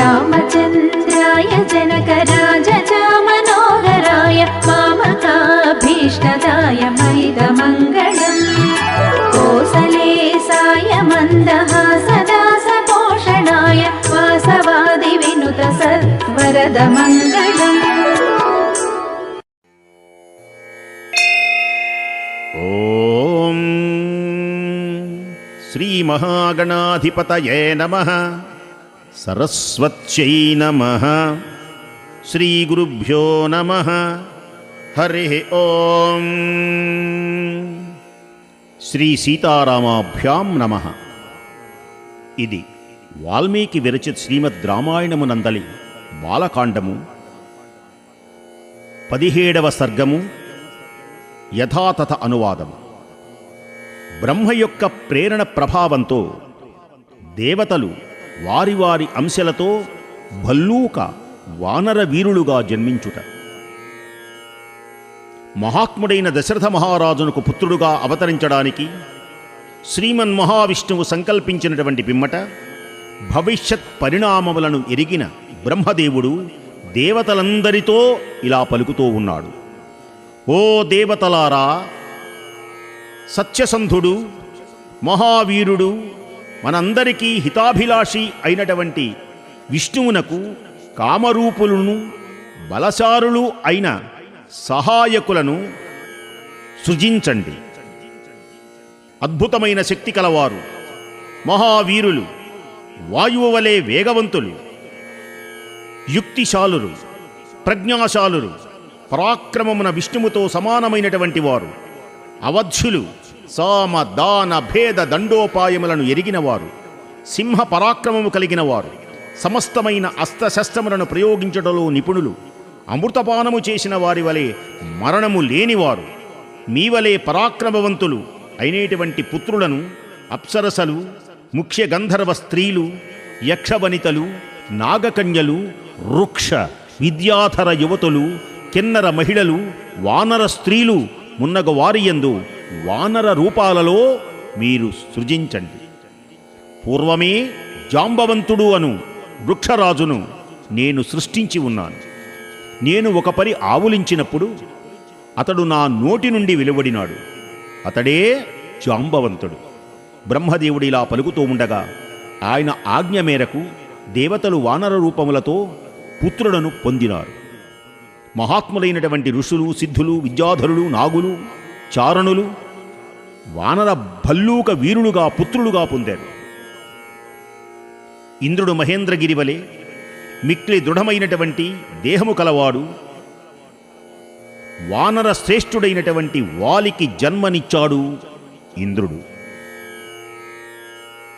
रामचन्द्राय जनकराज मनोहराय मामकाभीष्टदाय मैदमङ्गलम् कोसलेसाय मन्दहासदासपोषणाय वासवादिविनुत सत्वरदमङ्गलम्। ఓం శ్రీ మహాగణాధిపతయే నమః. సరస్వత్యై నమః. శ్రీ గురుభ్యో నమః. హరి ఓం. శ్రీ సీతారామాభ్యాం నమః. ఇది వాల్మీకి విరచిత శ్రీమద్ రామాయణమునందలి బాలకాండము 17వ సర్గము యథాతథ అనువాదము. బ్రహ్మ యొక్క ప్రేరణ ప్రభావంతో దేవతలు వారి వారి అంశలతో భల్లూక వానర వీరులుగా జన్మించుట, మహాత్ముడైన దశరథ మహారాజునకు పుత్రుడుగా అవతరించడానికి శ్రీమన్మహావిష్ణువు సంకల్పించినటువంటి పిమ్మట భవిష్యత్ పరిణామములను ఎరిగిన బ్రహ్మదేవుడు దేవతలందరితో ఇలా పలుకుతూ ఉన్నాడు. ఓ దేవతలారా, సత్యసంధుడు, మహావీరుడు, మనందరికీ హితాభిలాషి అయినటువంటి విష్ణువునకు కామరూపులను బలశారులు అయిన సహాయకులను సృజించండి. అద్భుతమైన శక్తి కలవారు, మహావీరులు, వాయువు వలె వేగవంతులు, యుక్తిశాలురు, ప్రజ్ఞాశాలురు, పరాక్రమమున విష్ణువుతో సమానమైనటువంటి వారు, అవధ్యులు, సామ దాన భేద దండోపాయములను ఎరిగినవారు, సింహ పరాక్రమము కలిగిన వారు, సమస్తమైన అస్త్రశస్త్రములను ప్రయోగించడంలో నిపుణులు, అమృతపానము చేసిన వారి వలె మరణము లేనివారు, మీ వలె పరాక్రమవంతులు అయినటువంటి పుత్రులను అప్సరసలు, ముఖ్య గంధర్వ స్త్రీలు, యక్షవనితలు, నాగకన్యలు, వృక్ష విద్యాధర యువతులు, కిన్నర మహిళలు, వానర స్త్రీలు మున్నగ వారియందు వానర రూపాలలో మీరు సృజించండి. పూర్వమే జాంబవంతుడు అను వృక్షరాజును నేను సృష్టించి ఉన్నాను. నేను ఒక పరి ఆవులించినప్పుడు అతడు నా నోటి నుండి వెలువడినాడు. అతడే జాంబవంతుడు. బ్రహ్మదేవుడు ఇలా పలుకుతూ ఉండగా ఆయన ఆజ్ఞ మేరకు దేవతలు వానర రూపములతో పుత్రులను పొందినారు. మహాత్ములైనటువంటి ఋషులు, సిద్ధులు, విద్యాధరులు, నాగులు, చారణులు వానర భల్లూక వీరులుగా పుత్రులుగా పొందారు. ఇంద్రుడు మహేంద్రగిరి వలె మిక్లి దృఢమైనటువంటి దేహము కలవాడు, వానర శ్రేష్ఠుడైనటువంటి వాలికి జన్మనిచ్చాడు ఇంద్రుడు.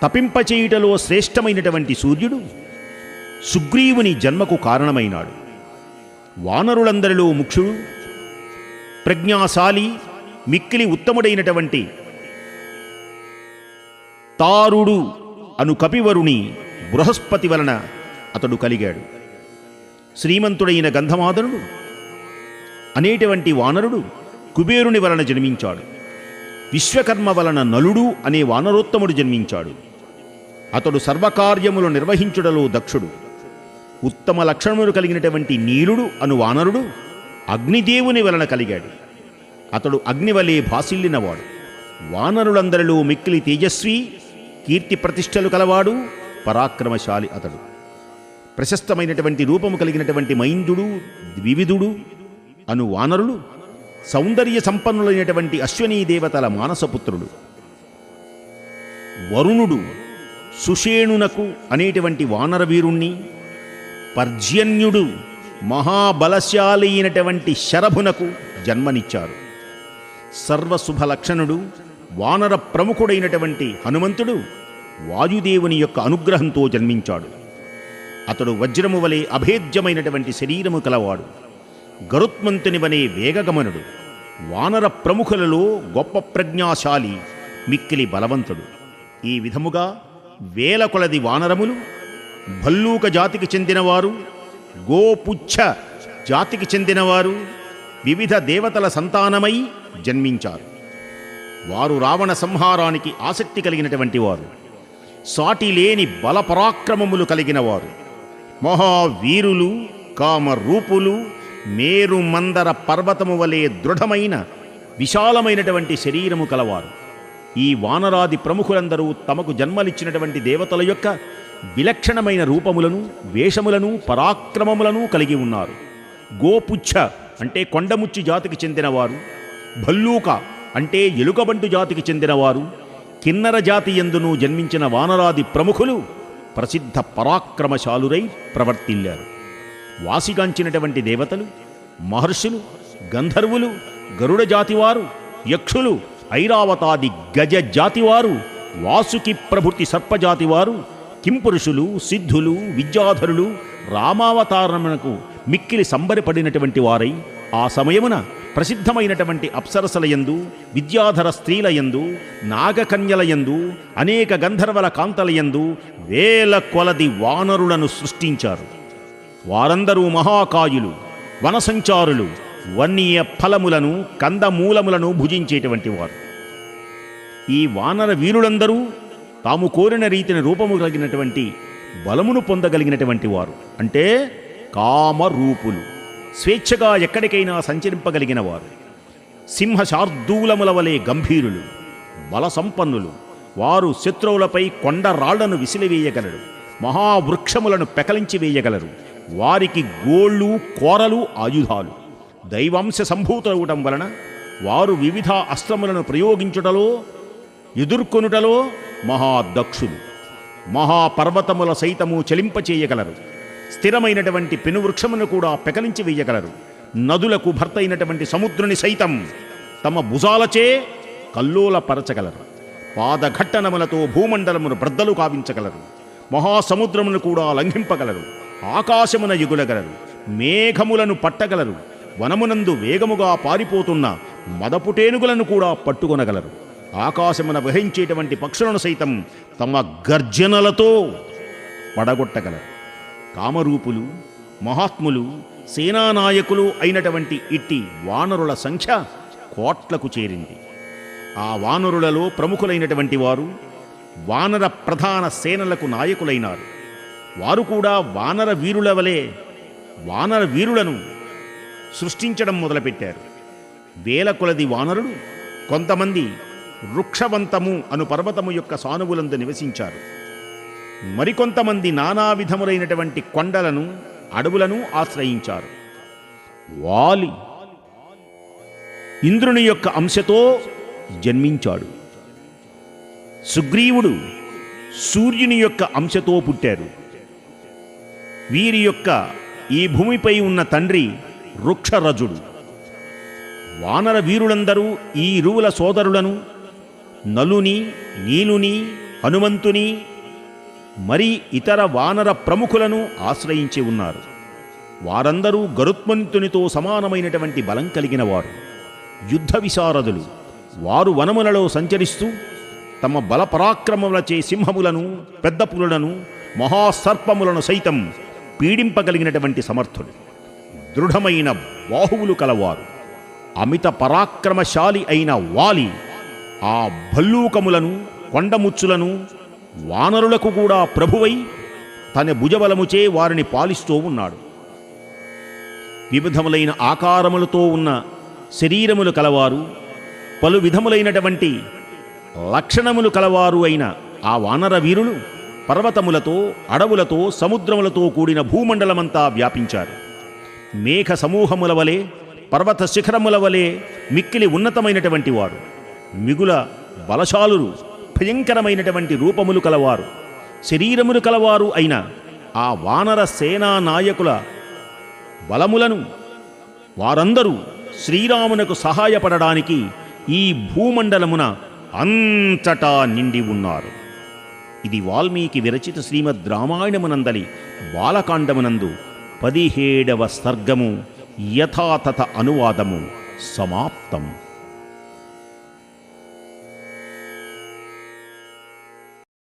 తపింపచేయుటలో శ్రేష్టమైనటువంటి సూర్యుడు సుగ్రీవుని జన్మకు కారణమైనాడు. వానరులందరిలో ముఖ్యుడు, ప్రజ్ఞాశాలి, మిక్కిలి ఉత్తముడైనటువంటి తారుడు అను కపివరుని బృహస్పతి వలన అతడు కలిగాడు. శ్రీమంతుడైన గంధమాదనుడు అనేటువంటి వానరుడు కుబేరుని వలన జన్మించాడు. విశ్వకర్మ వలన నలుడు అనే వానరోత్తముడు జన్మించాడు. అతడు సర్వకార్యములు నిర్వహించుటలో దక్షుడు. ఉత్తమ లక్షణములు కలిగినటువంటి నీలుడు అను వానరుడు అగ్నిదేవుని వలన కలిగాడు. అతడు అగ్నివలే భాసిల్లినవాడు. వానరులందరిలో మిక్కిలి తేజస్వి, కీర్తి ప్రతిష్టలు కలవాడు, పరాక్రమశాలి అతడు. ప్రశస్తమైనటువంటి రూపము కలిగినటువంటి మైందుడు, ద్వివిధుడు అను వానరులు సౌందర్య సంపన్నులైనటువంటి అశ్వనీ దేవతల మానసపుత్రుడు. వరుణుడు సుషేణునకు అనేటువంటి వానర వీరుణ్ణి, పర్జన్యుడు మహాబలశాలి అయినటువంటి శరభునకు జన్మనిచ్చారు. సర్వశుభలక్షణుడు వానర ప్రముఖుడైనటువంటి హనుమంతుడు వాయుదేవుని యొక్క అనుగ్రహంతో జన్మించాడు. అతడు వజ్రము వలె అభేద్యమైనటువంటి శరీరము కలవాడు. గరుత్మంతుని వలె వేగగమనుడు. వానర ప్రముఖులలో గొప్ప ప్రజ్ఞాశాలి, మిక్కిలి బలవంతుడు. ఈ విధముగా వేల కొలది వానరములు భల్లూక జాతికి చెందినవారు, గోపుచ్ఛ జాతికి చెందినవారు వివిధ దేవతల సంతానమై జన్మించారు. వారు రావణ సంహారానికి ఆసక్తి కలిగినటువంటి వారు, సాటి లేని బలపరాక్రమములు కలిగిన వారు, మహావీరులు, కామరూపులు, మేరు మందర పర్వతము వలె దృఢమైన విశాలమైనటువంటి శరీరము కలవారు. ఈ వానరాది ప్రముఖులందరూ తమకు జన్మలిచ్చినటువంటి దేవతల యొక్క విలక్షణమైన రూపములను, వేషములను, పరాక్రమములను కలిగి ఉన్నారు. గోపుచ్ఛ అంటే కొండముచ్చి జాతికి చెందినవారు, భల్లూక అంటే ఎలుకబంటు జాతికి చెందినవారు, కిన్నర జాతి యందును జన్మించిన వానరాది ప్రముఖులు ప్రసిద్ధ పరాక్రమశాలురై ప్రవర్తిల్లారు. వాసిగాంచినటువంటి దేవతలు, మహర్షులు, గంధర్వులు, గరుడ జాతివారు, యక్షులు, ఐరావతాది గజ జాతివారు, వాసుకి ప్రభృతి సర్పజాతివారు, కింపురుషులు, సిద్ధులు, విద్యాధరులు రామావతారమునకు మిక్కిలి సంబరపడినటువంటి వారై ఆ సమయమున ప్రసిద్ధమైనటువంటి అప్సరసలయందు, విద్యాధర స్త్రీలయందు, నాగకన్యలయందు, అనేక గంధర్వల కాంతలయందు వేల కొలది వానరులను సృష్టించారు. వారందరూ మహాకాయులు, వనసంచారులు, వన్య ఫలములను, కందమూలములను భుజించేటువంటి వారు. ఈ వానర వీరులందరూ తాము కోరిన రీతిని రూపము కలిగినటువంటి బలమును పొందగలిగినటువంటి వారు. అంటే కామరూపులు, స్వేచ్ఛగా ఎక్కడికైనా సంచరింపగలిగిన వారు. సింహశార్దూలముల వలె గంభీరులు, బలసంపన్నులు. వారు శత్రువులపై కొండ రాళ్లను విసిలివేయగలరు, మహావృక్షములను పెకలించి వేయగలరు. వారికి గోళ్ళు, కోరలు ఆయుధాలు. దైవాంశ సంభూతులవటం వలన వారు వివిధ అస్త్రములను ప్రయోగించుటలో, ఎదుర్కొనుటలో మహాదక్షులు. మహాపర్వతముల సైతము చలింపచేయగలరు. స్థిరమైనటువంటి పెనువృక్షమును కూడా పెకలించి వేయగలరు. నదులకు భర్త అయినటువంటి సముద్రుని సైతం తమ భుజాలచే కల్లోలపరచగలరు. పాదఘట్టనములతో భూమండలమును బ్రద్దలు కావించగలరు. మహాసముద్రమును కూడా లంఘింపగలరు. ఆకాశమున ఎగులగలరు. మేఘములను పట్టగలరు. వనమునందు వేగముగా పారిపోతున్న మదపుటేనుగులను కూడా పట్టుకొనగలరు. ఆకాశమున వహించేటువంటి పక్షులను సైతం తమ గర్జనలతో పడగొట్టగలరు. కామరూపులు, మహాత్ములు, సేనానాయకులు అయినటువంటి ఇట్టి వానరుల సంఖ్య కోట్లకు చేరింది. ఆ వానరులలో ప్రముఖులైనటువంటి వారు వానర ప్రధాన సేనలకు నాయకులైనారు. వారు కూడా వానర వీరుల వలె వానర వీరులను సృష్టించడం మొదలుపెట్టారు. వేల కొలది వానరులు కొంతమంది వృక్షవంతము అను పర్వతము యొక్క సానువులందు నివసించారు. మరికొంతమంది నానా విధములైనటువంటి కొండలను, అడవులను ఆశ్రయించారు. వాలి ఇంద్రుని యొక్క అంశతో జన్మించాడు. సుగ్రీవుడు సూర్యుని యొక్క అంశతో పుట్టారు. వీరి యొక్క ఈ భూమిపై ఉన్న తండ్రి వృక్షరజుడు. వానర వీరులందరూ ఈ ఇరువుల సోదరులను నలుని, నీలుని, హనుమంతుని మరి ఇతర వానర ప్రముఖులను ఆశ్రయించి ఉన్నారు. వారందరూ గరుత్మంతునితో సమానమైనటువంటి బలం కలిగిన వారు, యుద్ధ విశారదులు. వారు వనములలో సంచరిస్తూ తమ బల పరాక్రమములచే సింహములను, పెద్ద పులులను, మహాసర్పములను సైతం పీడింపగలిగినటువంటి సమర్థులు. దృఢమైన బాహువులు కలవారు. అమిత పరాక్రమశాలి అయిన వాలి ఆ భల్లూకములను, కొండముచ్చులను, వానరులకు కూడా ప్రభువై తన భుజబలముచే వారిని పాలిస్తూ ఉన్నాడు. వివిధములైన ఆకారములతో ఉన్న శరీరములు కలవారు, పలు విధములైనటువంటి లక్షణములు కలవారు అయిన ఆ వానర వీరులు పర్వతములతో, అడవులతో, సముద్రములతో కూడిన భూమండలమంతా వ్యాపించారు. మేఘ సమూహముల వలె, పర్వత శిఖరముల వలె మిక్కిలి ఉన్నతమైనటువంటి వారు, మిగుల బలశాలురు, భయంకరమైనటువంటి రూపములు కలవారు, శరీరములు కలవారు అయిన ఆ వానర సేనా నాయకుల బలములను వారందరూ శ్రీరామునకు సహాయపడడానికి ఈ భూమండలమున అంతటా నిండి ఉన్నారు. ఇది వాల్మీకి విరచిత శ్రీమద్ రామాయణమునందలి బాలకాండమునందు 17వ సర్గము యథాతథ అనువాదము సమాప్తం.